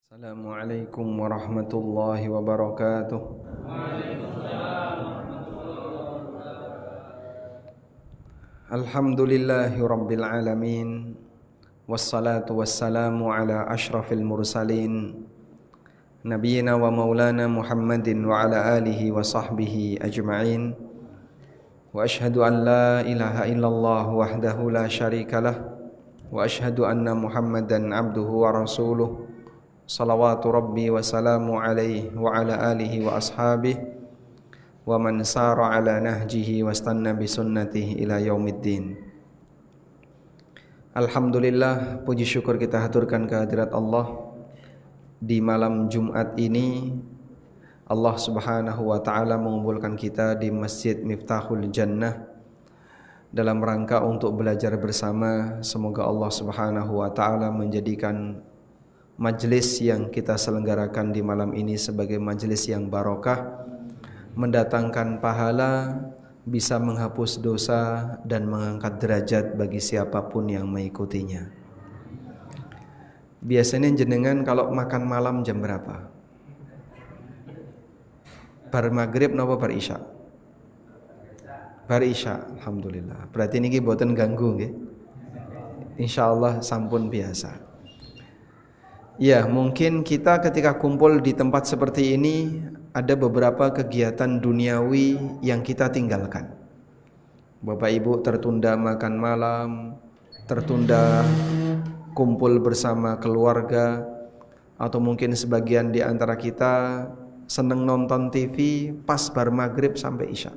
Assalamualaikum warahmatullahi wabarakatuh. Alhamdulillahi rabbil alamin. Wassalatu wassalamu ala ashrafil mursalin Nabiyyina wa maulana Muhammadin wa ala alihi wa sahbihi ajma'in. Wa ashhadu an la ilaha illallah wahdahu la syarikalah. Wa ashhadu anna Muhammadan abduhu wa rasuluh. Salawatu Rabbi wa salamu alaihi wa ala alihi wa ashabihi wa man sara ala nahjihi wa istanna bi sunnatihi ila yaumiddin. Alhamdulillah, puji syukur kita haturkan kehadirat Allah di malam Jumat ini. Allah Subhanahu wa taala mengumpulkan kita di Masjid Miftahul Jannah dalam rangka untuk belajar bersama. Semoga Allah Subhanahu wa taala menjadikan majelis yang kita selenggarakan di malam ini sebagai majelis yang barokah, mendatangkan pahala, bisa menghapus dosa dan mengangkat derajat bagi siapapun yang mengikutinya. Biasanya jenengan kalau makan malam jam berapa? Bar maghrib napa bar isya? Bar isya, alhamdulillah. Berarti niki boten ganggu nggih. Insyaallah sampun biasa. Ya, mungkin kita ketika kumpul di tempat seperti ini ada beberapa kegiatan duniawi yang kita tinggalkan. Bapak Ibu tertunda makan malam, tertunda kumpul bersama keluarga, atau mungkin sebagian di antara kita seneng nonton TV pas bar maghrib sampai isya.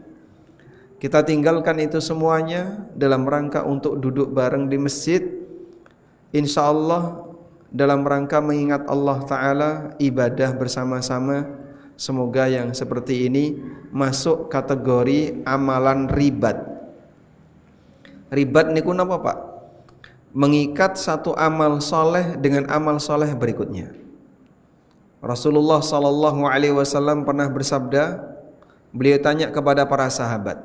Kita tinggalkan itu semuanya dalam rangka untuk duduk bareng di masjid, insya Allah dalam rangka mengingat Allah Ta'ala, ibadah bersama-sama. Semoga yang seperti ini masuk kategori amalan ribat. Ribat niku napa Pak? Mengikat satu amal soleh dengan amal soleh berikutnya. Rasulullah SAW pernah bersabda, beliau tanya kepada para sahabat,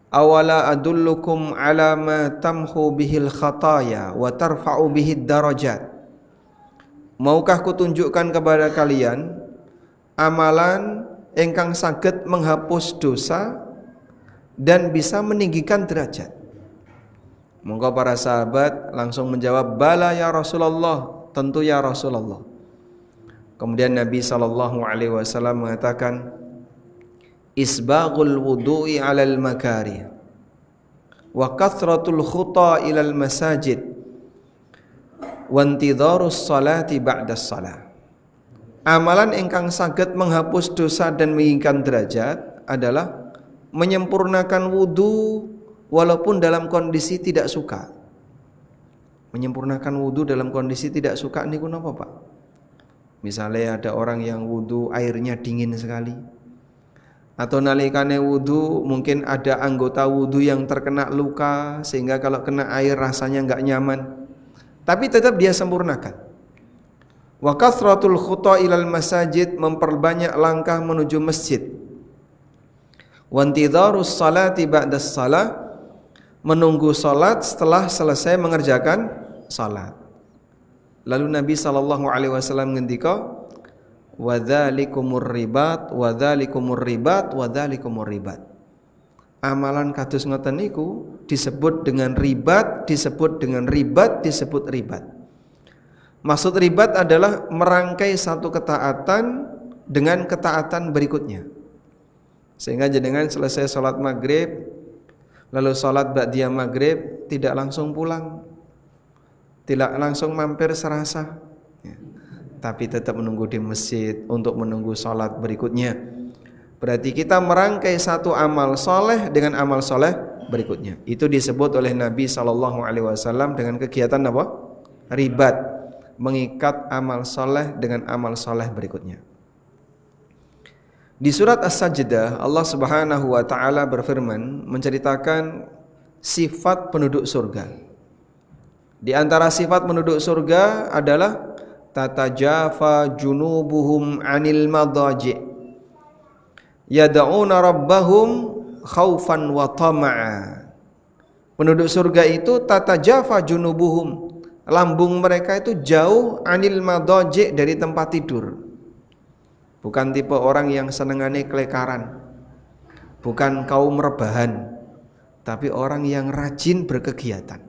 awala adullukum ala ma tamhu bihil khataya wa tarfa'u bihid darajat. Maukah kutunjukkan kepada kalian amalan ingkang saged menghapus dosa dan bisa meninggikan derajat? Monggo para sahabat langsung menjawab, bala ya Rasulullah, tentu ya Rasulullah. Kemudian Nabi SAW mengatakan, isbaghul wudu'i 'alal makari wa kathratul khuta ilal masajid wantidharus salati ba'das salah. Amalan ingkang saged menghapus dosa dan meninggikan derajat adalah menyempurnakan wudu walaupun dalam kondisi tidak suka. Menyempurnakan wudu dalam kondisi tidak suka niku napa Pak? Misalnya ada orang yang wudu airnya dingin sekali, atau nalikane wudu mungkin ada anggota wudu yang terkena luka sehingga kalau kena air rasanya enggak nyaman, tapi tetap dia sempurnakan. Wa kathratul khuta ilal masajid, memperbanyak langkah menuju masjid. Wa intidharus salati ba'das salah, menunggu salat setelah selesai mengerjakan salat. Lalu Nabi SAW ngendika, wa dzalikumur ribat wa dzalikumur ribat wa dzalikumur ribat. Amalan kados ngoten niku disebut dengan ribat, disebut dengan ribat, disebut ribat. Maksud ribat adalah merangkai satu ketaatan dengan ketaatan berikutnya. Sehingga jenengan selesai sholat maghrib, lalu sholat ba'diyah maghrib, tidak langsung pulang, tidak langsung mampir serasa, ya, tapi tetap menunggu di masjid untuk menunggu sholat berikutnya. Berarti kita merangkai satu amal soleh dengan amal soleh berikutnya. Itu disebut oleh Nabi SAW dengan kegiatan apa? Ribat, mengikat amal soleh dengan amal soleh berikutnya. Di surat As-Sajdah Allah Subhanahu wa taala berfirman menceritakan sifat penduduk surga. Di antara sifat penduduk surga adalah tatajafa junubuhum 'anil madaji' yad'una rabbahum khaufan wa tama'a. Penduduk surga itu tatajafa junubuhum, lambung mereka itu jauh anil madaji, dari tempat tidur. Bukan tipe orang yang senengane kelekaran, bukan kaum rebahan, tapi orang yang rajin berkegiatan.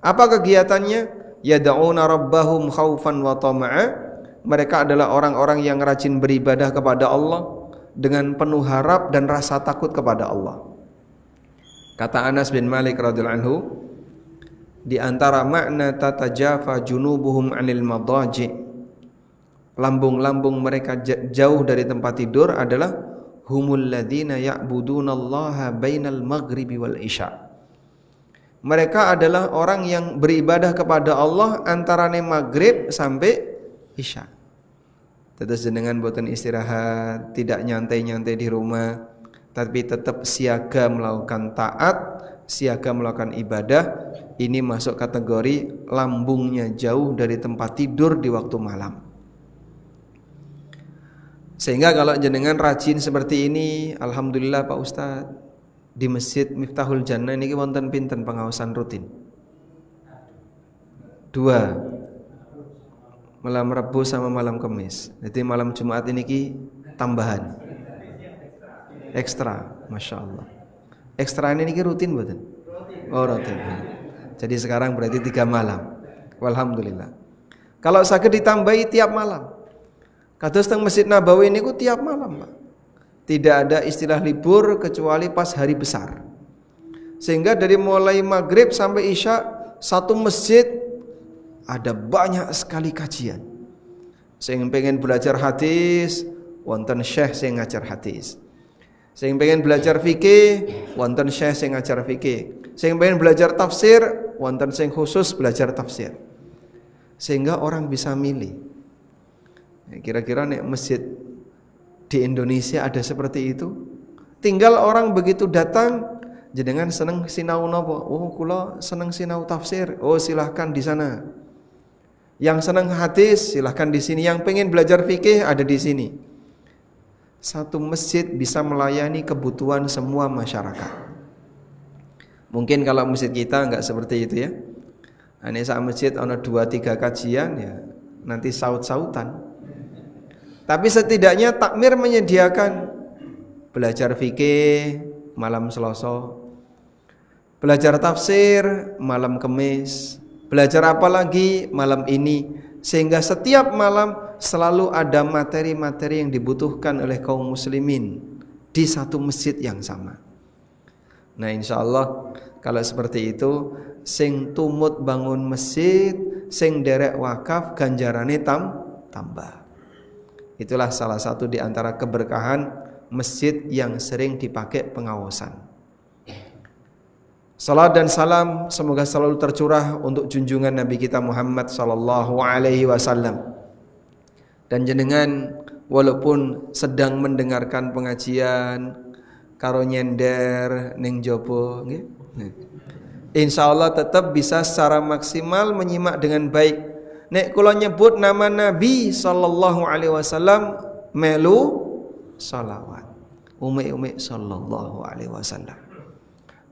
Apa kegiatannya? Yad'una rabbahum khaufan wa tama'a. Mereka adalah orang-orang yang rajin beribadah kepada Allah dengan penuh harap dan rasa takut kepada Allah. Kata Anas bin Malik radhiyallahu anhu, di antara makna tatajafa junubuhum 'anil madaji, lambung-lambung mereka jauh dari tempat tidur adalah humul ladzina ya'budunallaha bainal maghribi wal isya. Mereka adalah orang yang beribadah kepada Allah antarane maghrib sampai isya. Terus jenengan boten istirahat, tidak nyantai-nyantai di rumah, tapi tetap siaga melakukan taat, siaga melakukan ibadah. Ini masuk kategori lambungnya jauh dari tempat tidur di waktu malam. Sehingga kalau jenengan rajin seperti ini, alhamdulillah Pak Ustadz, di Masjid Miftahul Jannah ini wonten pinten pengawasan rutin? 2, malam Rabu sama malam Kamis. Jadi malam Jumat ini tambahan ekstra, Masya Allah. Ekstra ini rutin betul? Oh rutin. Jadi sekarang berarti 3 malam. Alhamdulillah. Kalau sakit ditambahi tiap malam. Kados teng Masjid Nabawi ini tiap malam, Pak. Tidak ada istilah libur kecuali pas hari besar. Sehingga dari mulai maghrib sampai isya, satu masjid ada banyak sekali kajian. Saya pengen belajar hadis, wonten syekh sing ngajar hadis. Saya pengen belajar fikih, wonten syekh sing ngajar fikih. Saya pengen belajar tafsir, wonten sing khusus belajar tafsir. Sehingga orang bisa milih. Kira-kira nek masjid di Indonesia ada seperti itu? Tinggal orang begitu datang, jenengan seneng sinau napa? Oh, kula seneng sinau tafsir. Oh, silahkan di sana. Yang senang hadis silahkan di sini, yang pengen belajar fikih ada di sini. Satu masjid bisa melayani kebutuhan semua masyarakat. Mungkin kalau masjid kita enggak seperti itu ya. Ane sak masjid ana 2-3 kajian ya, nanti saut-sautan. Tapi setidaknya takmir menyediakan belajar fikih malam Selasa, belajar tafsir malam Kamis, belajar apa lagi malam ini, sehingga setiap malam selalu ada materi-materi yang dibutuhkan oleh kaum muslimin di satu masjid yang sama. Nah insyaallah kalau seperti itu, sing tumut bangun masjid, sing derek wakaf ganjarane tambah. Itulah salah satu di antara keberkahan masjid yang sering dipakai pengawasan. Salat dan salam semoga selalu tercurah untuk junjungan Nabi kita Muhammad sallallahu alaihi wasallam. Dan jenengan walaupun sedang mendengarkan pengajian karo nyender ning jopo nggih, insyaallah tetap bisa secara maksimal menyimak dengan baik. Nek kula nyebut nama Nabi sallallahu alaihi wasallam melu salawat. Umi sallallahu alaihi wasallam.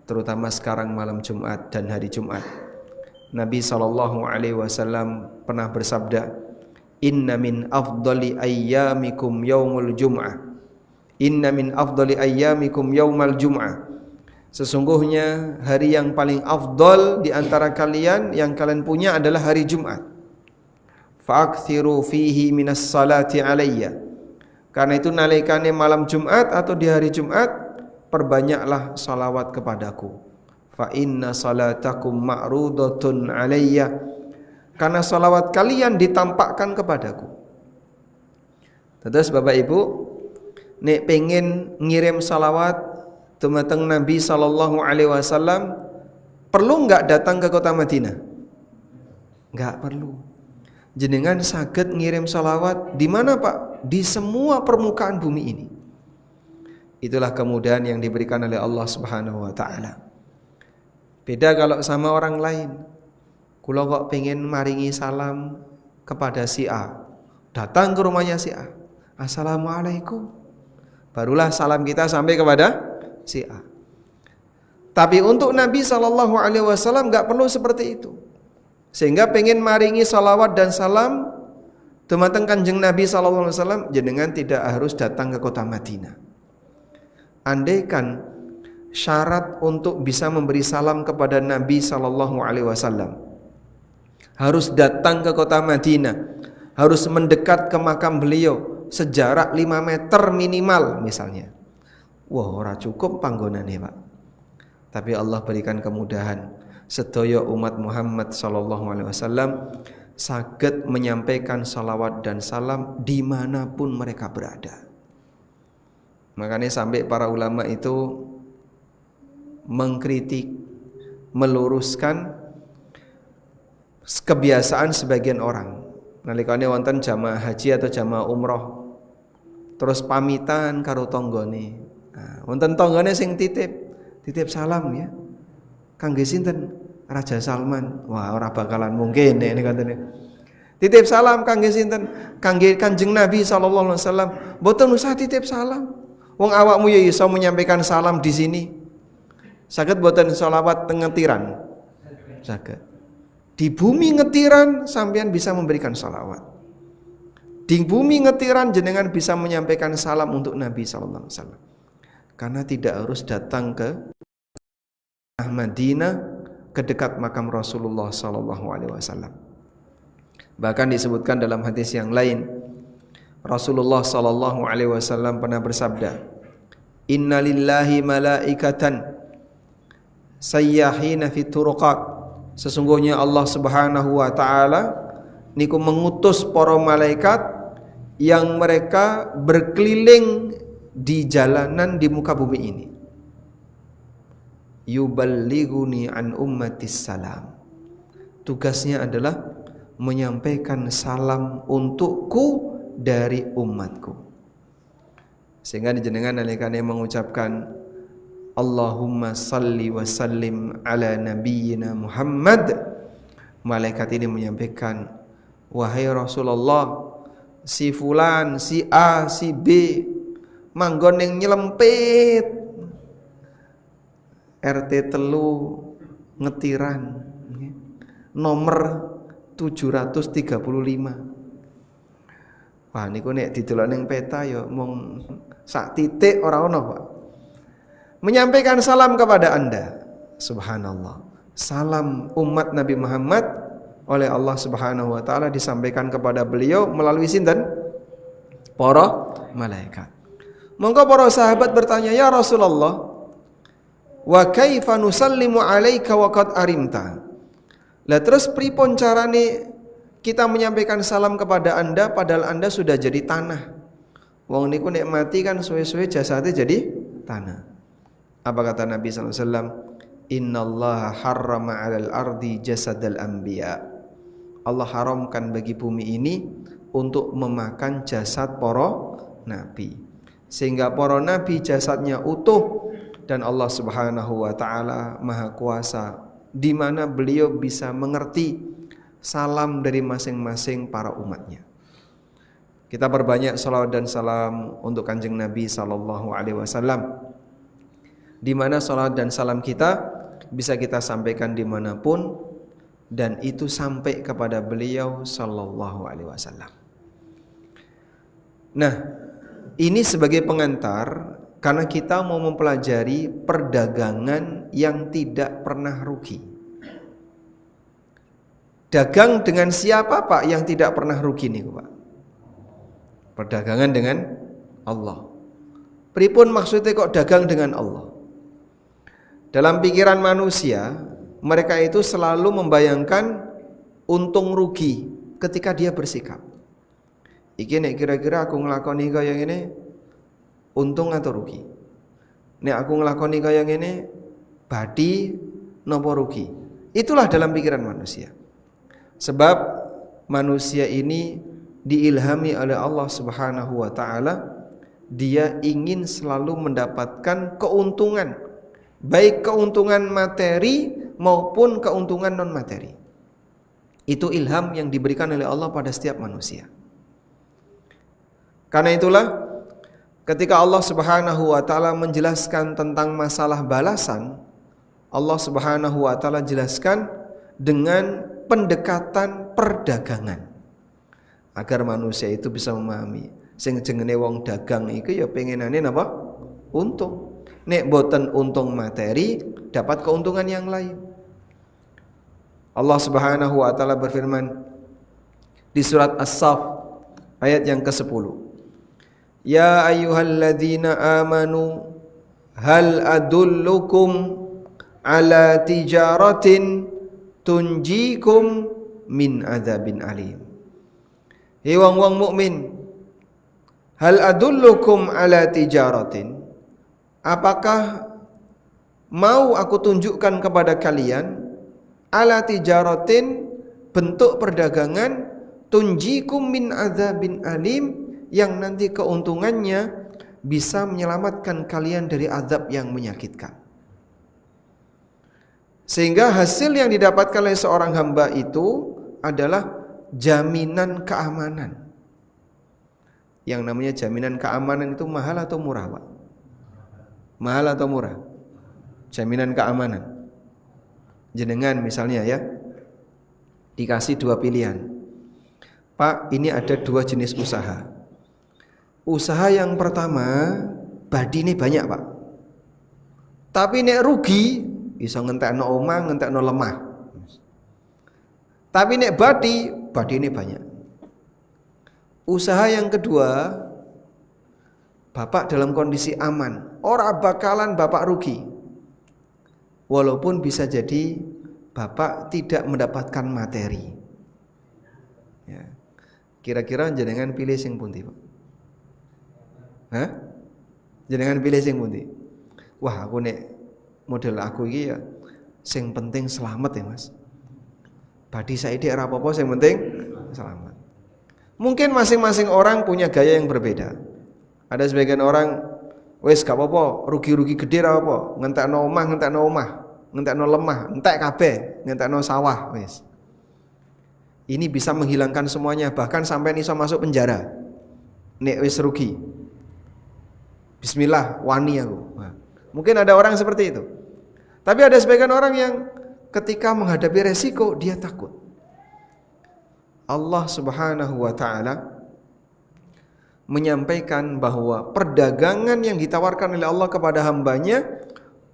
Terutama sekarang malam Jumat dan hari Jumat. Nabi sallallahu alaihi wasallam pernah bersabda, "Inna min afdali ayyamikum yaumul jum'ah." Inna min afdali ayyamikum yaumal jum'ah. Sesungguhnya hari yang paling afdal di antara kalian yang kalian punya adalah hari Jumat. Fa'akthiru fihi minas salati alayya. Karena itu nalikane malam Jumat atau di hari Jumat, perbanyaklah salawat kepadaku. Fa inna salatakum ma'rudatun alayya. Karena salawat kalian ditampakkan kepadaku. Terus Bapak Ibu, nek pengen ngirim salawat dumateng Nabi sallallahu alaihi wasallam, perlu enggak datang ke kota Madinah? Enggak perlu. Jenengan saged ngirim salawat di mana Pak? Di semua permukaan bumi ini. Itulah kemudahan yang diberikan oleh Allah Subhanahu wa taala. Beda kalau sama orang lain. Kula kok pengen maringi salam kepada si A. Datang ke rumahnya si A. Assalamualaikum. Barulah salam kita sampai kepada si A. Tapi untuk Nabi sallallahu alaihi wasallam enggak perlu seperti itu. Sehingga pengen maringi salawat dan salam dumateng Kanjeng Nabi sallallahu alaihi wasallam, jenengan tidak harus datang ke kota Madinah. Andaikan syarat untuk bisa memberi salam kepada Nabi sallallahu alaihi wasallam harus datang ke kota Madinah, harus mendekat ke makam beliau sejarak 5 meter minimal misalnya. Wah, ora cukup panggonane, Pak. Tapi Allah berikan kemudahan. Sedaya umat Muhammad sallallahu alaihi wasallam saged menyampaikan salawat dan salam dimanapun mereka berada. Makanya sampai para ulama itu mengkritik, meluruskan kebiasaan sebagian orang. Nalikane wonten jamaah haji atau jamaah umroh, terus pamitan karo tanggane. Wonten tanggane sing titip salam ya. Kangge sinten? Raja Salman. Wah, ora bakalan mungkin nek katene. Titip salam kangge sinten? Kangge Kanjeng Nabi sallallahu alaihi wasallam. Mboten usah titip salam. Wong awakmu ya iso menyampaikan salam di sini. Saged mboten selawat teng ngetiran? Saged. Di bumi ngetiran sampean bisa memberikan salawat. Di bumi ngetiran jenengan bisa menyampaikan salam untuk Nabi sallallahu alaihi wasallam. Karena tidak harus datang ke Madinah, ke dekat makam Rasulullah sallallahu alaihi wasallam. Bahkan disebutkan dalam hadis yang lain, Rasulullah sallallahu alaihi wasallam pernah bersabda, "Innalillahi malaikatan sayyahina fi turuqat." Sesungguhnya Allah Subhanahu wa taala niku mengutus para malaikat yang mereka berkeliling di jalanan di muka bumi ini. Yuballighuni an ummatis salam. Tugasnya adalah menyampaikan salam untukku dari umatku. Sehingga jenengan nalikane mengucapkan Allahumma salli wa sallim ala nabiyyina Muhammad, malaikat ini menyampaikan, wahai Rasulullah, si fulan, si A, si B manggon yang nyelempit RT telu ngetiran nomor 735. Wah niku nek didelok ning peta ya mung sak titik ora ono, Pak. Menyampaikan salam kepada Anda. Subhanallah. Salam umat Nabi Muhammad oleh Allah Subhanahu wa taala disampaikan kepada beliau melalui sinten? Para malaikat. Monggo para sahabat bertanya, "Ya Rasulullah, wa kaifa nusallimu alaika wa qad arimta?" Lah terus pripun carane kita menyampaikan salam kepada Anda padahal Anda sudah jadi tanah? Wong niku nek mati kan suwe-suwe jasadnya jadi tanah. Apa kata Nabi sallallahu alaihi wasallam? Innallaha harrama 'alal ardi jasadal anbiya. Allah haramkan bagi bumi ini untuk memakan jasad para nabi. Sehingga para nabi jasadnya utuh dan Allah Subhanahu wa taala Maha Kuasa di mana beliau bisa mengerti salam dari masing-masing para umatnya. Kita perbanyak salawat dan salam untuk Kanjeng Nabi sallallahu alaihi wasallam. Di mana salawat dan salam kita bisa kita sampaikan dimanapun dan itu sampai kepada beliau sallallahu alaihi wasallam. Nah, ini sebagai pengantar karena kita mau mempelajari perdagangan yang tidak pernah rugi. Dagang dengan siapa, Pak, yang tidak pernah rugi nih, Pak? Perdagangan dengan Allah. Pripun maksudnya kok dagang dengan Allah? Dalam pikiran manusia, mereka itu selalu membayangkan untung rugi ketika dia bersikap. Iki nek kira-kira aku nglakoni kaya ngene untung atau rugi? Nek aku nglakoni kaya ngene badi napa rugi? Itulah dalam pikiran manusia. Sebab manusia ini diilhami oleh Allah Subhanahu wa taala, dia ingin selalu mendapatkan keuntungan, baik keuntungan materi maupun keuntungan non materi. Itu ilham yang diberikan oleh Allah pada setiap manusia. Karena itulah ketika Allah Subhanahu wa taala menjelaskan tentang masalah balasan, Allah Subhanahu wa taala jelaskan dengan pendekatan perdagangan agar manusia itu bisa memahami sing jenenge wong dagang iku ya pengenane napa? Untung. Nek boten untung materi, dapat keuntungan yang lain. Allah Subhanahu wa taala berfirman di surat As-Saff ayat yang ke-10. Ya ayyuhalladzina amanu hal adullukum ala tijaratin tunjikum min adzabin alim. Hei wong-wong mukmin, hal adullukum ala tijaratin, apakah mau aku tunjukkan kepada kalian ala tijaratin, bentuk perdagangan, tunjikum min adzabin alim, yang nanti keuntungannya bisa menyelamatkan kalian dari azab yang menyakitkan. Sehingga hasil yang didapatkan oleh seorang hamba itu adalah jaminan keamanan. Yang namanya jaminan keamanan itu mahal atau murah, Pak? Mahal atau murah? Jaminan keamanan. Jenengan misalnya ya, dikasih 2 pilihan. Pak, ini ada 2 jenis usaha. Usaha yang pertama, badine banyak, Pak. Tapi nek rugi, iso ngentekno omah, ngentekno lemah. Tapi nek badine banyak. Usaha yang kedua, Bapak dalam kondisi aman, ora bakalan Bapak rugi. Walaupun bisa jadi Bapak tidak mendapatkan materi. Ya. Kira-kira jenengan pilih sing pundi, Pak? Hah? Jenengan pilih sing pundi? Wah, aku nek model aku iki ya sing penting selamat ya, Mas. Badi saiki ora apa-apa, sing penting selamat. Mungkin masing-masing orang punya gaya yang berbeda. Ada sebagian orang wis gak apa-apa, rugi-rugi gede ra apa, ngentekno omah, ngentekno lemah, entek kabeh, ngentekno sawah wis. Ini bisa menghilangkan semuanya, bahkan sampai iso masuk penjara. Nek wis rugi. Bismillah, wani aku. Nah, mungkin ada orang seperti itu. Tapi ada sebagian orang yang ketika menghadapi resiko dia takut. Allah Subhanahu wa taala menyampaikan bahwa perdagangan yang ditawarkan oleh Allah kepada hambanya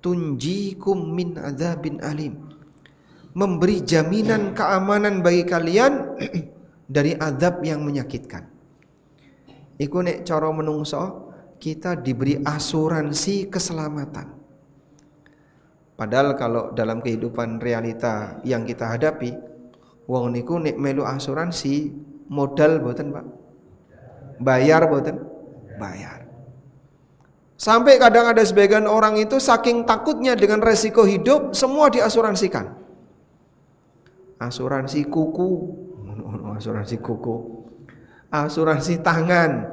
tunjikum min adzabin alim, memberi jaminan keamanan bagi kalian dari azab yang menyakitkan. Iku nek cara menungso kita diberi asuransi keselamatan. Padahal kalau dalam kehidupan realita yang kita hadapi, wong niku nek melu asuransi modal boten, Pak. Bayar boten? Bayar. Sampai kadang ada sebagian orang itu saking takutnya dengan resiko hidup, semua diasuransikan. Asuransi kuku, asuransi kuku, asuransi tangan,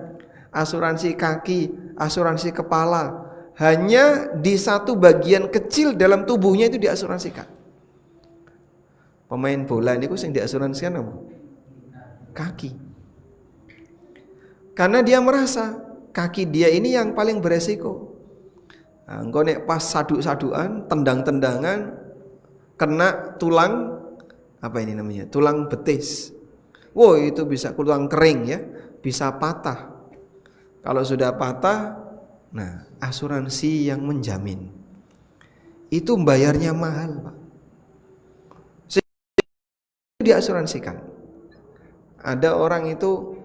asuransi kaki, asuransi kepala. Hanya di satu bagian kecil dalam tubuhnya itu diasuransikan. Pemain bola ini sing diasuransikan apa? Kaki. Karena dia merasa kaki dia ini yang paling beresiko. Nah, engko nek pas saduk-sadukan, tendang-tendangan, kena tulang apa ini namanya? Tulang betis. Wow, itu bisa tulang kering ya, bisa patah. Kalau sudah patah, nah asuransi yang menjamin. Itu bayarnya mahal, Pak. Diasuransikan. Ada orang itu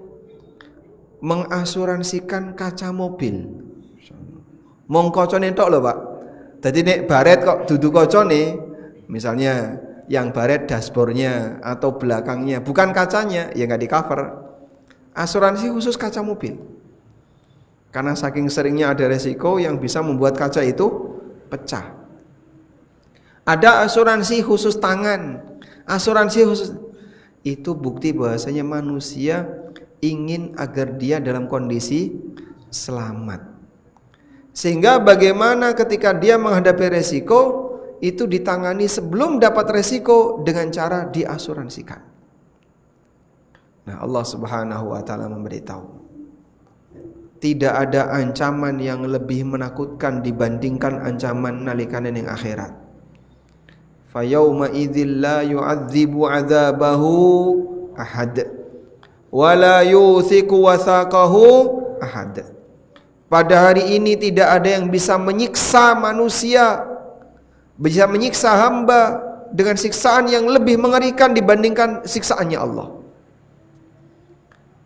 mengasuransikan kaca mobil. Mong kocone tok lho, Pak. Dadi nek baret kok dudu kocone, misalnya yang baret dashboardnya atau belakangnya, bukan kacanya, ya enggak di cover. Asuransi khusus kaca mobil. Karena saking seringnya ada resiko yang bisa membuat kaca itu pecah. Ada asuransi khusus tangan, asuransi khusus. Itu bukti bahwasanya manusia ingin agar dia dalam kondisi selamat. Sehingga bagaimana ketika dia menghadapi resiko, itu ditangani sebelum dapat resiko dengan cara diasuransikan. Nah, Allah Subhanahu wa taala memberitahu, tidak ada ancaman yang lebih menakutkan dibandingkan ancaman nalikane ning akhirat. Fayauma idzil la yu'adzibu 'adzabahu ahad wa la yuthiqu wathaqahu ahad. Pada hari ini tidak ada yang bisa menyiksa manusia, bisa menyiksa hamba dengan siksaan yang lebih mengerikan dibandingkan siksaannya Allah.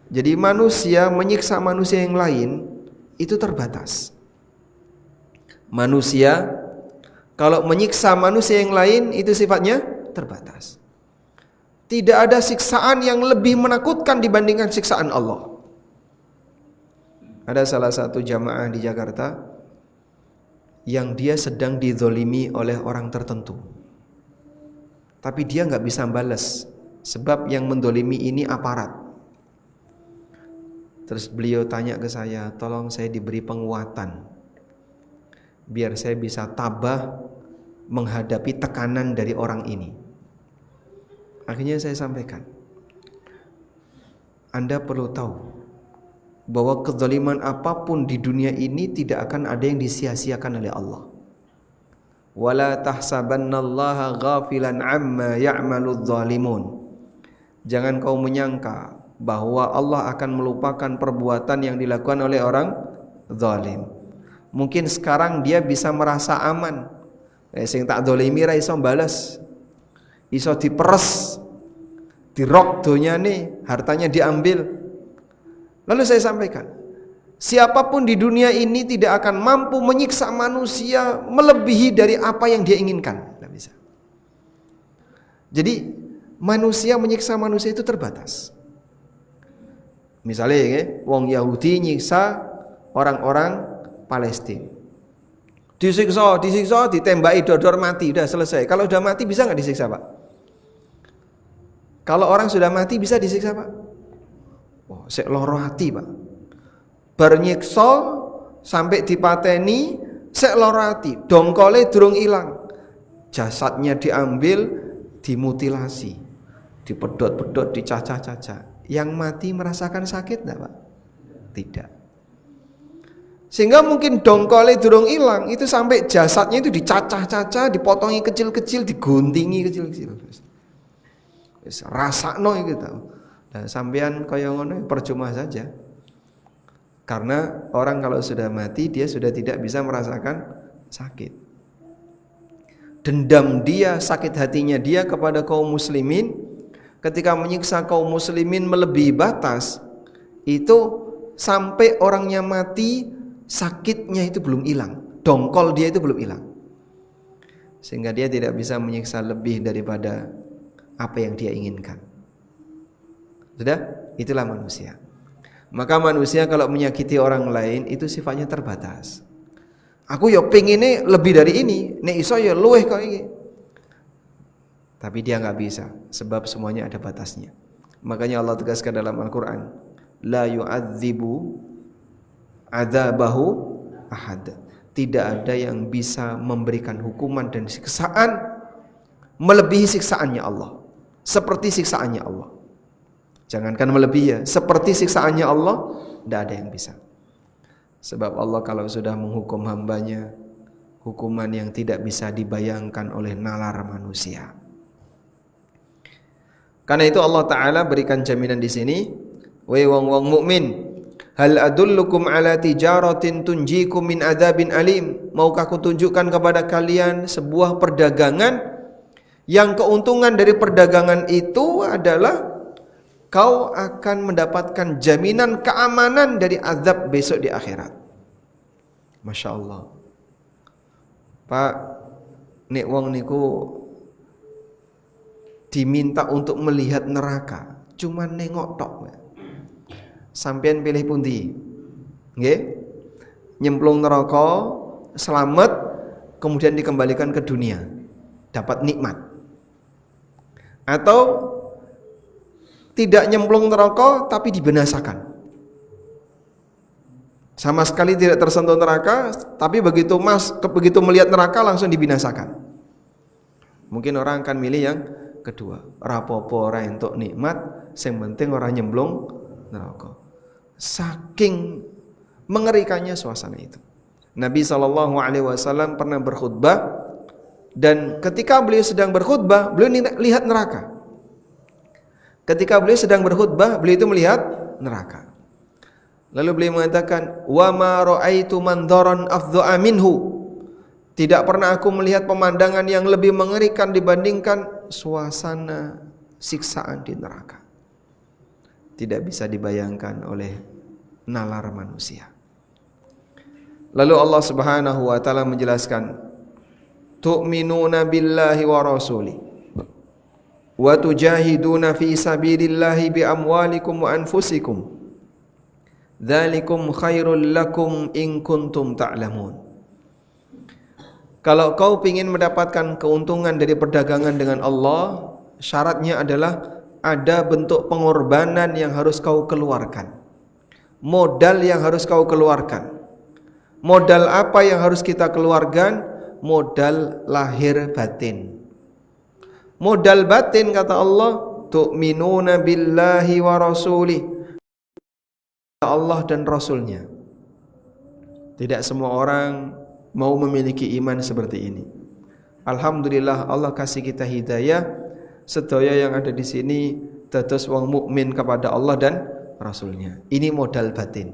Jadi manusia menyiksa manusia yang lain itu terbatas. Manusia kalau menyiksa manusia yang lain itu sifatnya terbatas. Tidak ada siksaan yang lebih menakutkan dibandingkan siksaan Allah. Ada salah satu jamaah di Jakarta yang dia sedang dizolimi oleh orang tertentu, tapi dia nggak bisa balas sebab yang mendolimi ini aparat. Terus beliau tanya ke saya, tolong saya diberi penguatan biar saya bisa tabah menghadapi tekanan dari orang ini. Akhirnya saya sampaikan, Anda perlu tahu bahwa kezaliman apapun di dunia ini tidak akan ada yang disia-siakan oleh Allah. Wala tahsabannallaha ghafilan amma ya'maludz zalimun. Jangan kau menyangka bahwa Allah akan melupakan perbuatan yang dilakukan oleh orang zalim. Mungkin sekarang dia bisa merasa aman. Sing tak zalimi ra iso balas. Iso diperes. Dirok donyane, hartanya diambil. Lalu saya sampaikan, siapapun di dunia ini tidak akan mampu menyiksa manusia melebihi dari apa yang dia inginkan. Tidak bisa. Jadi manusia menyiksa manusia itu terbatas. Misalnya, wong Yahudi nyiksa orang-orang Palestina. Disiksa, ditembaki dodor mati, udah selesai. Kalau udah mati bisa nggak disiksa, Pak? Kalau orang sudah mati bisa disiksa, Pak? Oh, sek loro hati, Pak. Bar nyiksa sampai dipateni sek loro hati, dongkole durung ilang. Jasadnya diambil, dimutilasi, dipedot-pedot, dicacah-cacah. Yang mati merasakan sakit enggak, Pak? Tidak. Sehingga mungkin dongkole durung ilang itu sampai jasadnya itu dicacah-cacah, dipotongi kecil-kecil, diguntingi kecil-kecil. Wis rasakno iki ta. Nah, sampean kaya ngono percuma saja. Karena orang kalau sudah mati dia sudah tidak bisa merasakan sakit. Dendam dia, sakit hatinya dia kepada kaum muslimin ketika menyiksa kaum muslimin melebihi batas, itu sampai orangnya mati sakitnya itu belum hilang, dongkol dia itu belum hilang. Sehingga dia tidak bisa menyiksa lebih daripada apa yang dia inginkan. Sudah? Itulah manusia. Maka manusia kalau menyakiti orang lain itu sifatnya terbatas. Aku ya pengennya lebih dari ini, nek iso ya luweh kok iki. Tapi dia enggak bisa sebab semuanya ada batasnya. Makanya Allah tegaskan dalam Al-Qur'an, la yu'adzibu adzabahu ahad. Tidak ada yang bisa memberikan hukuman dan siksaan melebihi siksaannya Allah. Seperti siksaannya Allah. Jangankan melebihi ya, seperti siksaannya Allah, tidak ada yang bisa. Sebab Allah kalau sudah menghukum hambanya, hukuman yang tidak bisa dibayangkan oleh nalar manusia. Karena itu Allah Ta'ala berikan jaminan di sini, wahai wong-wong mukmin, hal adullukum ala tijaratin tunjikum min adzabin alim. Maukah aku tunjukkan kepada kalian sebuah perdagangan yang keuntungan dari perdagangan itu adalah kau akan mendapatkan jaminan keamanan dari azab besok di akhirat. Masya Allah. Pak, nek wong niku diminta untuk melihat neraka, cuman nengok tok. Sampean pilih pundi? Nggih? Nyemplung neraka, selamat, kemudian dikembalikan ke dunia, dapat nikmat. Atau tidak nyemplung neraka tapi dibinasakan. Sama sekali tidak tersentuh neraka, tapi begitu melihat neraka langsung dibinasakan. Mungkin orang akan milih yang kedua. Rapopo ora entuk nikmat, sing penting ora nyemplung neraka. Saking mengerikannya suasana itu. Nabi SAW pernah berkhutbah Dan ketika beliau sedang berkhutbah, beliau lihat neraka. Ketika beliau sedang berkhutbah, beliau itu melihat neraka. Lalu beliau mengatakan, "Wa ma ra'aitu mandharan afdha'a minhu." Tidak pernah aku melihat pemandangan yang lebih mengerikan dibandingkan suasana siksaan di neraka. Tidak bisa dibayangkan oleh nalar manusia. Lalu Allah Subhanahu wa taala menjelaskan, "Tu'minuna billahi wa rasuli wa tujahiduna fi sabilillahi bi amwalikum wa anfusikum. Dzalikum khairul lakum in kuntum ta'lamun." Kalau kau ingin mendapatkan keuntungan dari perdagangan dengan Allah, syaratnya adalah ada bentuk pengorbanan yang harus kau keluarkan. Modal yang harus kau keluarkan. Modal apa yang harus kita keluarkan? Modal lahir batin. Modal batin kata Allah, tu'minuna billahi wa rasulih. Allah dan Rasulnya. Tidak semua orang mau memiliki iman seperti ini. Alhamdulillah Allah kasih kita hidayah. Sedaya yang ada di sini dados wong mukmin kepada Allah dan Rasulnya. Ini modal batin.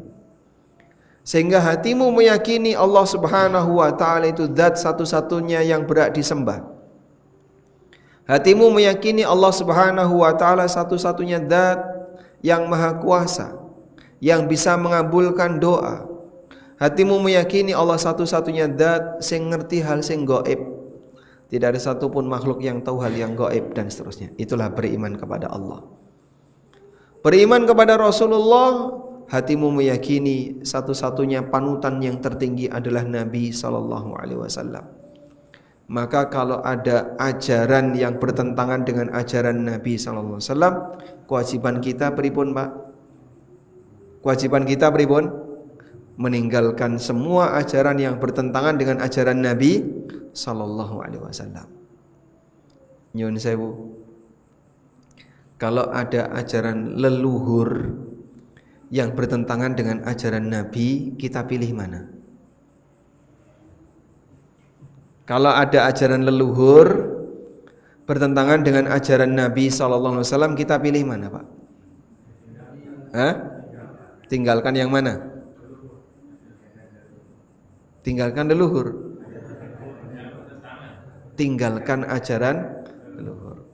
Sehingga hatimu meyakini Allah Subhanahu wa taala itu zat satu-satunya yang berhak disembah. Hatimu meyakini Allah Subhanahu wa taala satu-satunya zat yang maha kuasa, yang bisa mengabulkan doa. Hatimu meyakini Allah satu-satunya zat sing ngerti hal sing gaib. Tidak ada satupun makhluk yang tahu hal yang gaib dan seterusnya. Itulah beriman kepada Allah. Beriman kepada Rasulullah, hatimu meyakini satu-satunya panutan yang tertinggi adalah Nabi sallallahu alaihi wasallam. Maka kalau ada ajaran yang bertentangan dengan ajaran Nabi sallallahu alaihi wasallam, kewajiban kita pripun, Pak? Kewajiban kita pripun? Meninggalkan semua ajaran yang bertentangan dengan ajaran Nabi sallallahu alaihi wasallam. Nyun sewu. Kalau ada ajaran leluhur yang bertentangan dengan ajaran Nabi, kita pilih mana? Kalau ada ajaran leluhur bertentangan dengan ajaran Nabi sallallahu alaihi wasallam, kita pilih mana, Pak? Hah? Tinggalkan yang mana? Tinggalkan leluhur. Tinggalkan ajaran leluhur.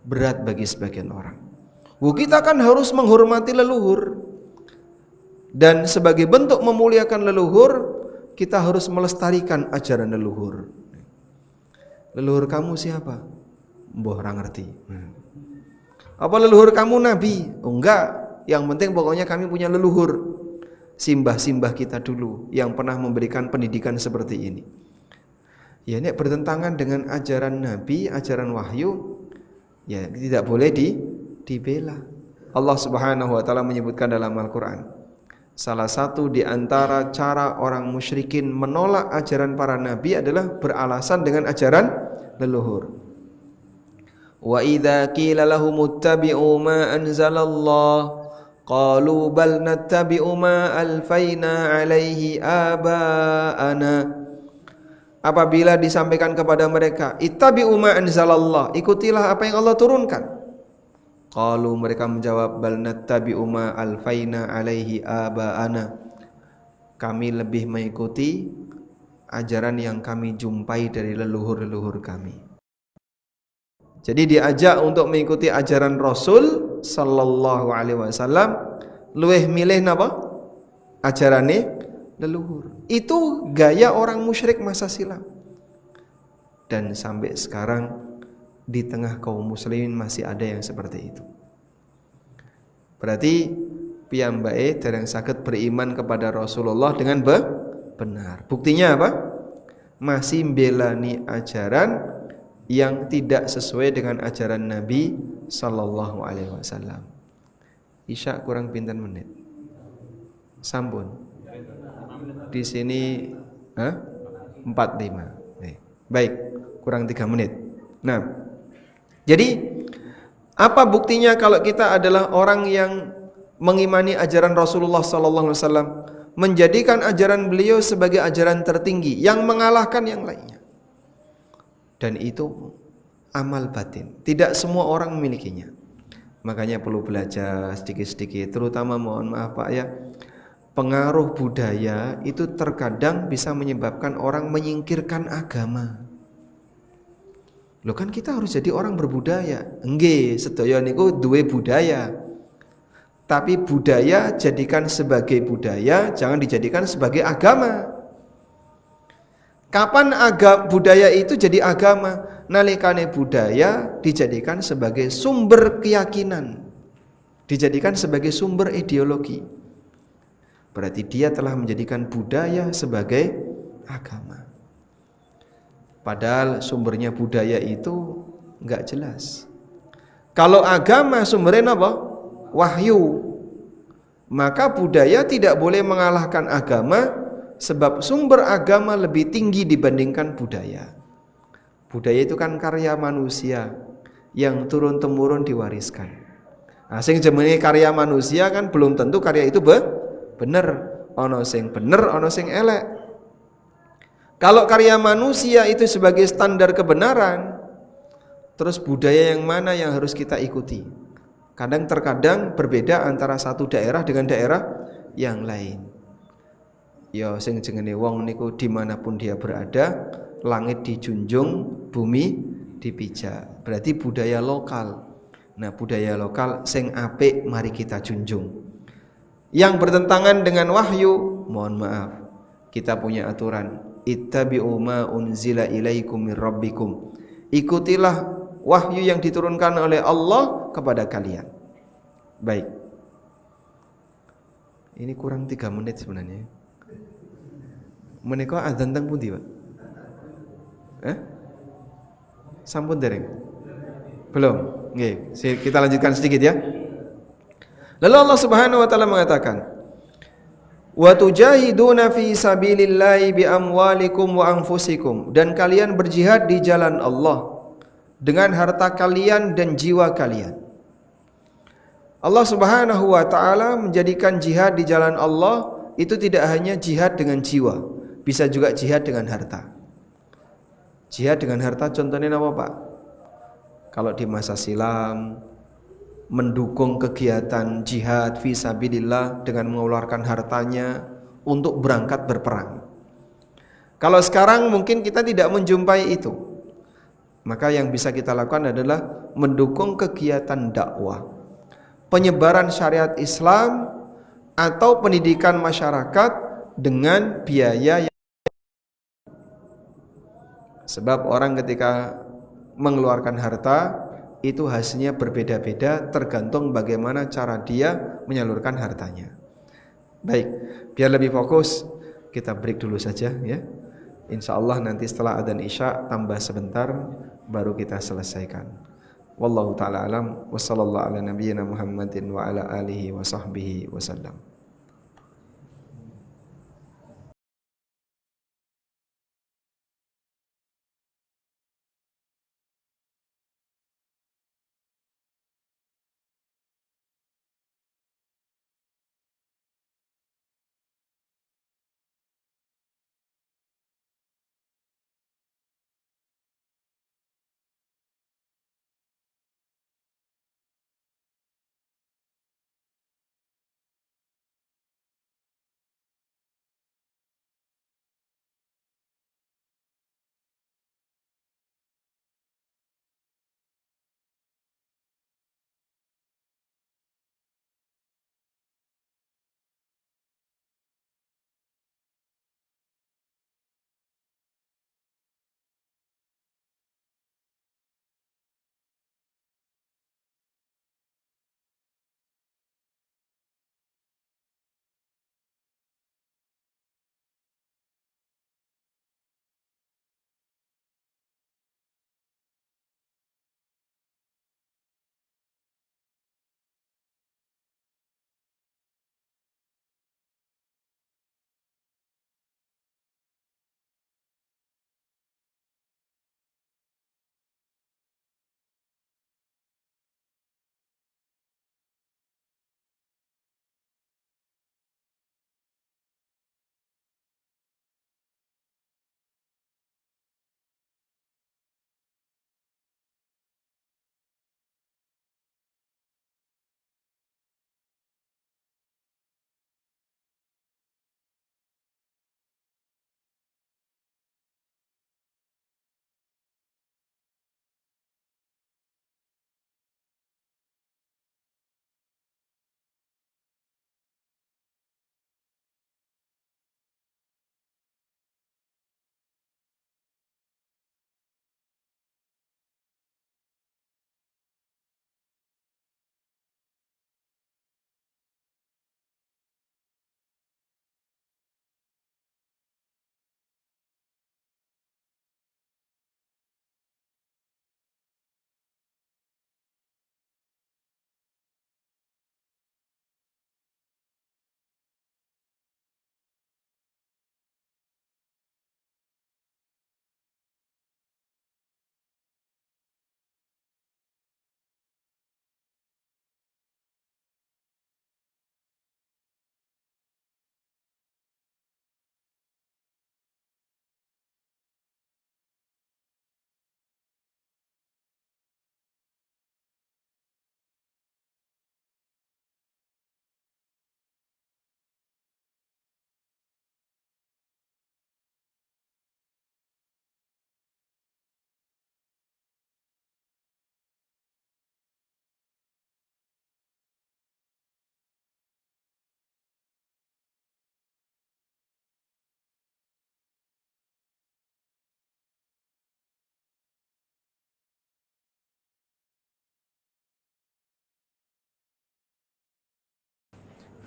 Berat bagi sebagian orang. Kita kan harus menghormati leluhur. Dan sebagai bentuk memuliakan leluhur, kita harus melestarikan ajaran leluhur. Leluhur kamu siapa? Mbah ora ngerti. Apa leluhur kamu Nabi? Oh enggak. Yang penting pokoknya kami punya leluhur. Simbah-simbah kita dulu yang pernah memberikan pendidikan seperti ini. Ya ini bertentangan dengan ajaran Nabi, ajaran wahyu, ya tidak boleh dibela. Allah Subhanahu wa taala menyebutkan dalam Al-Qur'an, salah satu di antara cara orang musyrikin menolak ajaran para nabi adalah beralasan dengan ajaran leluhur. Wa idza qila lahum ittabi'u ma anzalallah qalu bal nattabi'u ma alfaina alaihi aba'ana. Apabila disampaikan kepada mereka, ittabi'u ma anzalallah, ikutilah apa yang Allah turunkan. Qalu, mereka menjawab, bal nattabi'u ma alfaina alaihi aba'ana, kami lebih mengikuti ajaran yang kami jumpai dari leluhur-leluhur kami. Jadi diajak untuk mengikuti ajaran Rasul sallallahu alaihi wasallam, luweh milih napa? Ajarane leluhur. Itu gaya orang musyrik masa silam. Dan sampai sekarang di tengah kaum muslimin masih ada yang seperti itu. Berarti piyambake dereng saged beriman kepada Rasulullah dengan benar. Buktinya apa? Masih mbelani ajaran yang tidak sesuai dengan ajaran Nabi sallallahu alaihi wasallam. Isya kurang pinten menit? Sampun. Di sini 45. Baik, kurang 3 menit. Nah, jadi apa buktinya kalau kita adalah orang yang mengimani ajaran Rasulullah sallallahu alaihi wasallam, menjadikan ajaran beliau sebagai ajaran tertinggi yang mengalahkan yang lainnya. dan itu amal batin. Tidak semua orang memilikinya. Makanya perlu belajar sedikit-sedikit, terutama mohon maaf Pak ya, pengaruh budaya itu terkadang bisa menyebabkan orang menyingkirkan agama. Loh kan kita harus jadi orang berbudaya. Nggih, sedaya niku duwe budaya. Tapi budaya jadikan sebagai budaya, jangan dijadikan sebagai agama. Kapan budaya itu jadi agama? Nalikane budaya dijadikan sebagai sumber keyakinan, dijadikan sebagai sumber ideologi. Berarti dia telah menjadikan budaya sebagai agama. Padahal sumbernya budaya itu enggak jelas. Kalau agama sumbernya apa? Wahyu. Maka budaya tidak boleh mengalahkan agama, sebab sumber agama lebih tinggi dibandingkan budaya. Budaya itu kan karya manusia yang turun-temurun diwariskan. Nah, sing jenenge karya manusia kan belum tentu karya itu bener. Ono sing bener, ono sing elek. Kalau karya manusia itu sebagai standar kebenaran, terus budaya yang mana yang harus kita ikuti? Kadang-terkadang berbeda antara satu daerah dengan daerah yang lain. Ya sing jenenge wong niku dimanapun dia berada, langit dijunjung, bumi dipijak. Berarti budaya lokal. Nah, budaya lokal sing apik mari kita junjung. Yang bertentangan dengan wahyu, mohon maaf, kita punya aturan. Ittabi'u ma unzila ilaikum mir rabbikum. Ikutilah wahyu yang diturunkan oleh Allah kepada kalian. Baik. Ini kurang 3 menit sebenarnya. Menika adzan teng pundi, Pak? Sampun dereng? Belum. Nggih, kita lanjutkan sedikit ya. Lalu Allah Subhanahu wa taala mengatakan, wa tujahiduna fi sabilillahi bi amwalikum wa anfusikum, dan kalian berjihad di jalan Allah dengan harta kalian dan jiwa kalian. Allah Subhanahu wa taala menjadikan jihad di jalan Allah itu tidak hanya jihad dengan jiwa, bisa juga jihad dengan harta. Jihad dengan harta contohnya apa, Pak? Kalau di masa silam mendukung kegiatan jihad fi sabilillah dengan mengeluarkan hartanya untuk berangkat berperang. Kalau sekarang mungkin kita tidak menjumpai itu. Maka yang bisa kita lakukan adalah mendukung kegiatan dakwah, penyebaran syariat Islam atau pendidikan masyarakat dengan biaya yang, sebab orang ketika mengeluarkan harta itu hasilnya berbeda-beda tergantung bagaimana cara dia menyalurkan hartanya. Baik, biar lebih fokus kita break dulu saja ya. Insyaallah nanti setelah adzan Isya tambah sebentar baru kita selesaikan. Wallahu taala alam wa sallallahu ala nabiyyina Muhammadin wa ala alihi wa sahbihi wasallam.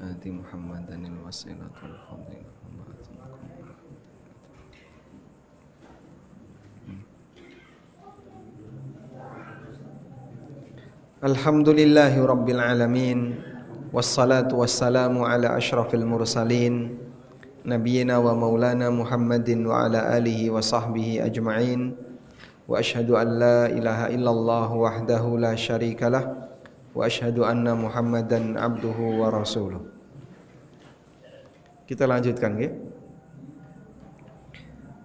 آت محمدا الوسيلة والفضيلة. Alhamdulillahi Rabbil Alamin. Wassalatu wassalamu ala ashrafil mursalin Nabiyyina wa maulana Muhammadin wa ala alihi wa sahbihi ajma'in. Wa ashhadu an la ilaha illallah wahdahu la syarikalah. Wa ashhadu anna Muhammadan abduhu wa rasuluh. Kita lanjutkan ya.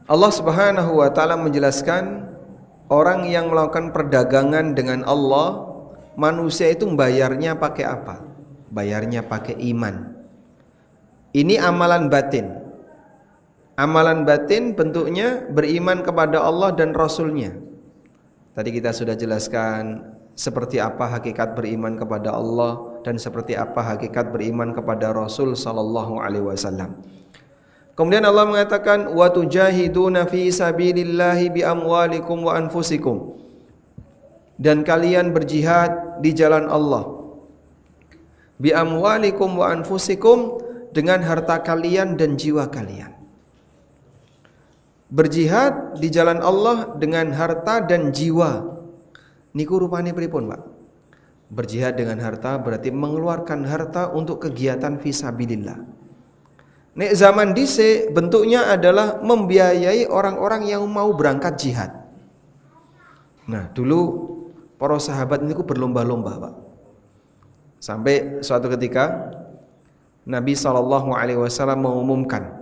Allah Subhanahu wa taala menjelaskan orang yang melakukan perdagangan dengan Allah, manusia itu bayarnya pakai apa? Bayarnya pakai iman. Ini amalan batin. Amalan batin bentuknya beriman kepada Allah dan Rasulnya. Tadi kita sudah jelaskan seperti apa hakikat beriman kepada Allah dan seperti apa hakikat beriman kepada Rasul sallallahu alaihi wasallam. Kemudian Allah mengatakan wa tujahiduna fi sabilillahi bi amwalikum wa anfusikum. Dan kalian berjihad di jalan Allah bi amwalikum wa anfusikum, dengan harta kalian dan jiwa kalian. Berjihad di jalan Allah dengan harta dan jiwa. Niku rupane pripun, Pak? Berjihad dengan harta berarti mengeluarkan harta untuk kegiatan fisabilillah. Nek zaman dhisik bentuknya adalah membiayai orang-orang yang mau berangkat jihad. Nah, dulu para sahabat niku berlomba-lomba, Pak. Sampai suatu ketika Nabi SAW mengumumkan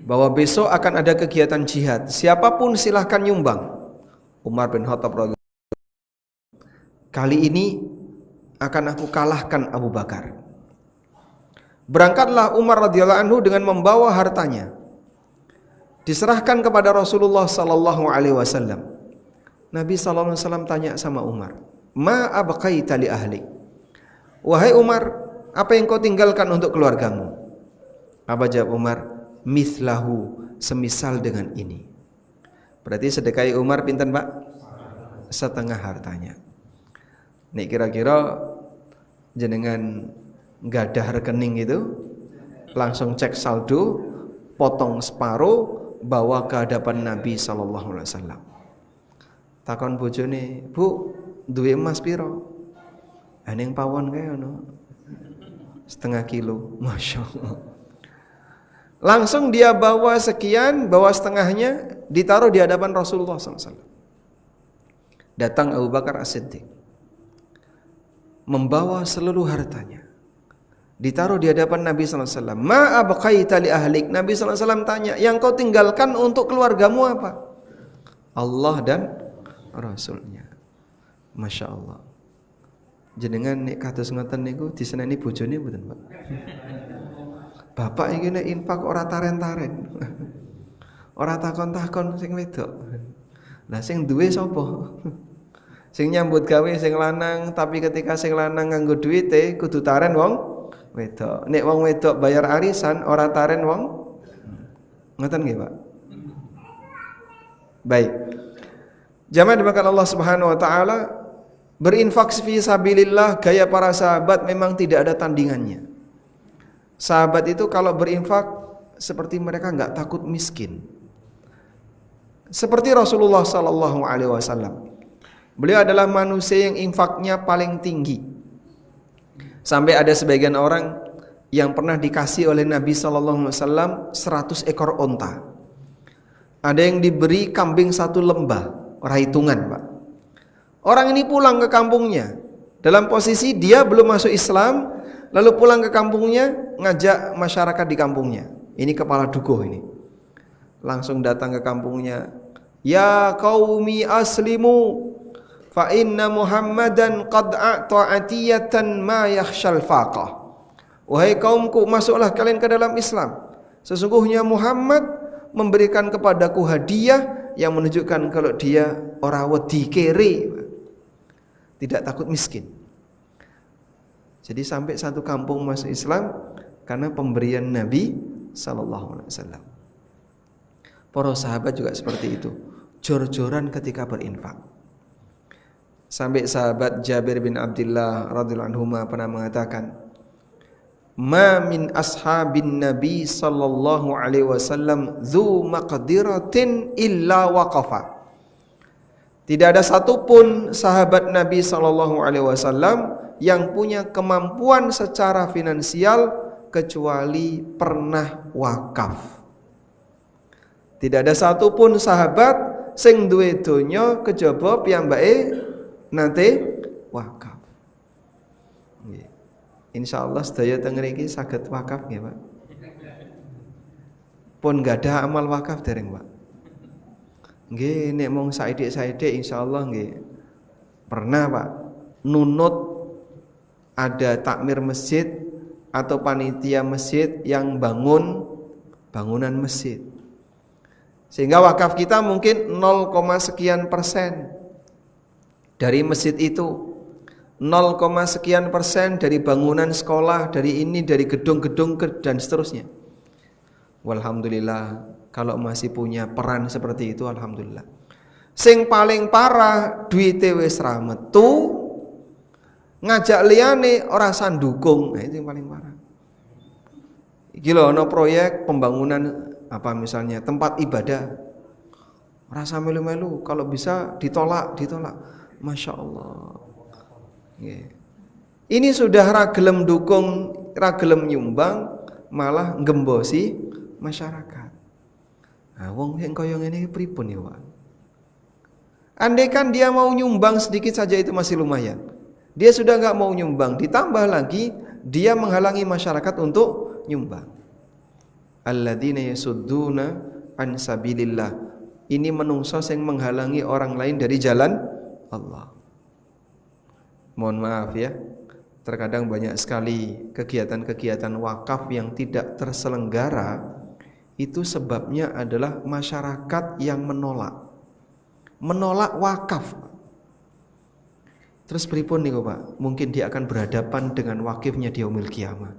bahwa besok akan ada kegiatan jihad. Siapapun silahkan nyumbang. Umar bin Khattab radhiyallahu, kali ini akan aku kalahkan Abu Bakar. Berangkatlah Umar radhiyallahu anhu dengan membawa hartanya. Diserahkan kepada Rasulullah sallallahu alaihi wasallam. Nabi sallallahu alaihi wasallam tanya sama Umar, "Ma abqaita li ahli?" Wahai Umar, apa yang kau tinggalkan untuk keluargamu? Apa jawab Umar? Mithlahu, semisal dengan ini. Berarti sedekah Umar pinten, Pak? Setengah hartanya. Nek kira-kira jenengan gadah rekening itu, langsung cek saldo, potong separuh, bawa ke hadapan Nabi sallallahu alaihi wasallam. Takon bojone, "Bu, duwe emas piro?" Ning pawon kae ono. Setengah kilo. Masya Allah. Langsung dia bawa sekian, bawa setengahnya, ditaruh di hadapan Rasulullah SAW. Datang Abu Bakar As-Siddiq, membawa seluruh hartanya, ditaruh di hadapan Nabi SAW. Ma abqaita li ahlik? Nabi SAW tanya, yang kau tinggalkan untuk keluargamu apa? Allah dan Rasulnya. Masya Allah. Jenengan nek kados ngoten niku diseneni bojone mboten, Pak? Bapak iki nek infak ora taren-taren. Ora takon-takon sing wedok. Lah sing duwe sapa? Sing nyambut gawe sing lanang, tapi ketika sing lanang nganggo duwite kudu taren wong wedok. Nek wong wedok bayar arisan ora taren wong. Ngoten nggih, Pak? Baik. Jamaah dimakan Allah Subhanahu wa taala, berinfak fi sabilillah gaya para sahabat memang tidak ada tandingannya. Sahabat itu kalau berinfak seperti mereka enggak takut miskin. Seperti Rasulullah sallallahu alaihi wasallam. Beliau adalah manusia yang infaknya paling tinggi. Sampai ada sebagian orang yang pernah dikasih oleh Nabi sallallahu alaihi wasallam 100 ekor onta. Ada yang diberi kambing 1 lembah, ora hitungan, Pak. Orang ini pulang ke kampungnya dalam posisi dia belum masuk Islam, lalu pulang ke kampungnya ngajak masyarakat di kampungnya. Ini kepala dukuh ini. Langsung datang ke kampungnya. Ya qaumi aslimu fa inna Muhammadan qad a'ta'atiyatan ma yakhshal faqah. Wahai kaumku, masuklah kalian ke dalam Islam. Sesungguhnya Muhammad memberikan kepadaku hadiah yang menunjukkan kalau dia ora wedi kere, tidak takut miskin. Jadi sampai satu kampung masuk Islam karena pemberian Nabi sallallahu alaihi wasallam. Para sahabat juga seperti itu, jor-joran ketika berinfak. Sampai sahabat Jabir bin Abdullah radhiyallahu anhu pernah mengatakan, ma min ashabin nabi sallallahu alaihi wasallam dzu maqdiratin illa waqafa. Tidak ada satupun sahabat Nabi sallallahu alaihi wasallam yang punya kemampuan secara finansial kecuali pernah wakaf. Tidak ada satupun sahabat sing duwe donya kejaba piyambake nate wakaf. Nggih. Insyaallah sedaya teng mriki saged wakaf nggih, Pak. Pun gadah amal wakaf dereng, Pak. Nggih, nek mung saidik-saidik insyaallah nggih. Pernah, Pak, nunut ada takmir masjid atau panitia masjid yang bangun bangunan masjid. Sehingga wakaf kita mungkin 0, sekian persen dari masjid itu. 0, sekian persen dari bangunan sekolah, dari ini, dari gedung-gedung dan seterusnya. Walhamdulillah, kalau masih punya peran seperti itu, alhamdulillah. Sing paling parah, duwite wis ra metu, ngajak liyane ora sandukung. Nah, itu yang paling parah. Iki lho ana proyek pembangunan apa misalnya tempat ibadah. Rasa melu-melu, kalau bisa ditolak. Masya Allah. Ini sudah ragelem dukung, ragelem nyumbang, malah ngembosi masyarakat. Nah, wong yang kaya ngene pripun ya, Pak? Andai kan dia mau nyumbang sedikit saja itu masih lumayan. Dia sudah enggak mau nyumbang, ditambah lagi dia menghalangi masyarakat untuk nyumbang. Alladzina yasudduna an sabilillah. Ini menungso yang menghalangi orang lain dari jalan Allah. Mohon maaf ya, terkadang banyak sekali kegiatan-kegiatan wakaf yang tidak terselenggara. Itu sebabnya adalah masyarakat yang menolak wakaf. Terus pripun niku, Pak? Mungkin dia akan berhadapan dengan wakifnya di yaumil kiamah.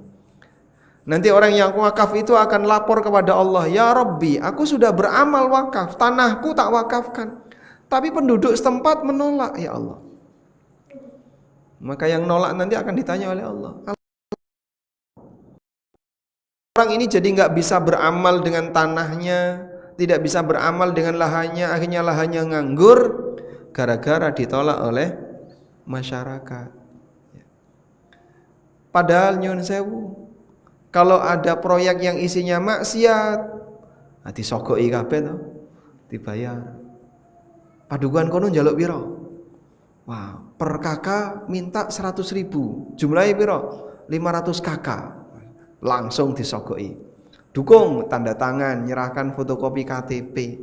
Nanti orang yang wakaf itu akan lapor kepada Allah, ya Rabbi, aku sudah beramal wakaf, tanahku tak wakafkan, tapi penduduk setempat menolak, ya Allah. Maka yang nolak nanti akan ditanya oleh Allah. Orang ini jadi nggak bisa beramal dengan tanahnya, tidak bisa beramal dengan lahannya, akhirnya lahannya nganggur gara-gara ditolak oleh masyarakat. Padahal nyun sewu, kalau ada proyek yang isinya maksiat, disogoi kabeh to, dibayar. Padukuhan kono njaluk piro? Wah, per kakak minta 100.000. Jumlahnya piro? 500 kakak. Langsung disogoi. Dukung, tanda tangan, nyerahkan fotokopi KTP.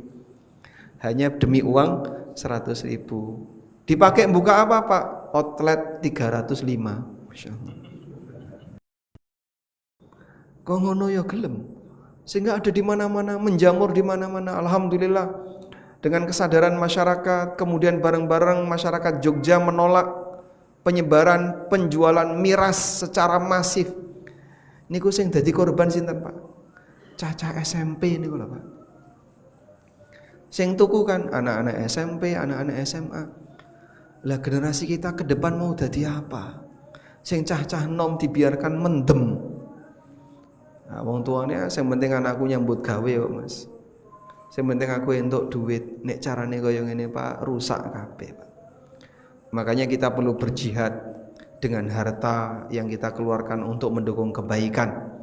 Hanya demi uang 100.000. Dipakai buka apa, Pak? Outlet 305. Masyaallah. Kok ngono ya gelem, sehingga ada di mana-mana, menjamur di mana-mana. Alhamdulillah, dengan kesadaran masyarakat, kemudian bareng-bareng masyarakat Jogja menolak penyebaran penjualan miras secara masif. Niku sing dadi korban sinten, Pak? Cacah SMP niku lho, Pak. Sing tuku kan anak-anak SMP, anak-anak SMA. Lah generasi kita ke depan mau dadi apa? Sing cah-cah nom dibiarkan mendem. Nah, wong tuane sing penting anakku nyambut gawe kok, Mas. Sing penting aku entuk duit. Nek carane kaya ngene, Pak, rusak kabeh, Pak. Makanya kita perlu berjihad dengan harta yang kita keluarkan untuk mendukung kebaikan.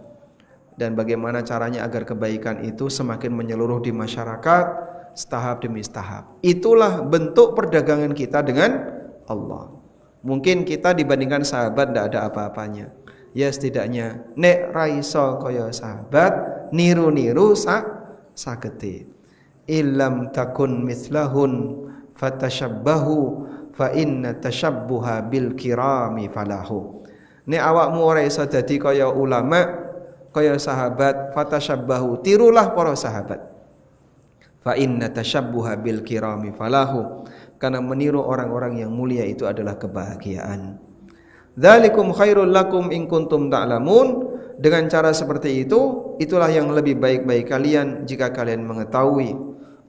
Dan bagaimana caranya agar kebaikan itu semakin menyeluruh di masyarakat setahap demi setahap. Itulah bentuk perdagangan kita dengan Allah. Mungkin kita dibandingkan sahabat tidak ada apa-apanya. Ya setidaknya nek raiso kaya sahabat niru-niru sagete. Illam takun mithlahun fatashabbahu fa inna tashabbuha bil kirami falahu. Nek awakmu ora iso dadi kaya ulama, kaya sahabat, fatashabbahu, tirulah para sahabat. Fa inna tashabbuha bil kirami falahu. Karena meniru orang-orang yang mulia itu adalah kebahagiaan. Dzalikum khairul lakum in kuntum ta'lamun. Dengan cara seperti itu, itulah yang lebih baik bagi kalian jika kalian mengetahui.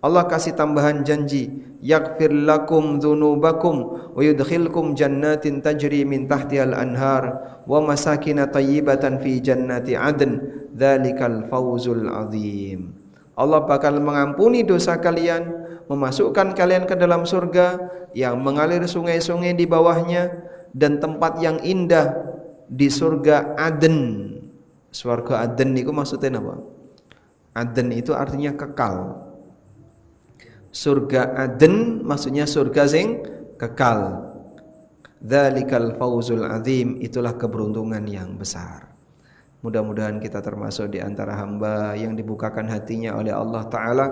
Allah kasih tambahan janji, yaghfir lakum dzunubakum wa yudkhilkum jannatin tajri min tahtihal anhar wa masakin thayyibatan fi jannati adn, dzalikal fawzul azim. Allah bakal mengampuni dosa kalian, memasukkan kalian ke dalam surga yang mengalir sungai-sungai di bawahnya dan tempat yang indah di surga Aden. Surga Aden itu maksudnya apa? Aden itu artinya kekal. Surga Aden maksudnya surga sing kekal. Dzalikal fawzul azim, itulah keberuntungan yang besar. Mudah-mudahan kita termasuk di antara hamba yang dibukakan hatinya oleh Allah Ta'ala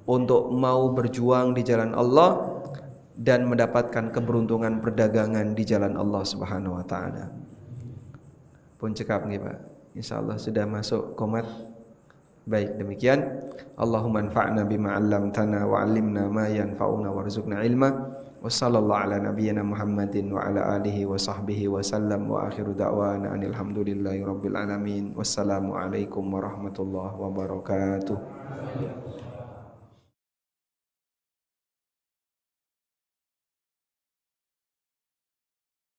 untuk mau berjuang di jalan Allah dan mendapatkan keberuntungan perdagangan di jalan Allah Subhanahu wa Ta'ala. Pun cekap nih Pak, insyaallah sudah masuk qomat. Baik, demikian. Allahumma anfa'na bima 'allamtana wa 'allimna ma yanfa'una warzuqna ilma. Wassallallahu ala nabiyyina Muhammadin wa ala alihi wa sahbihi wa sallam wa akhiru da'wana alhamdulillahi rabbil alamin. Wassalamu alaikum warahmatullahi wabarakatuh.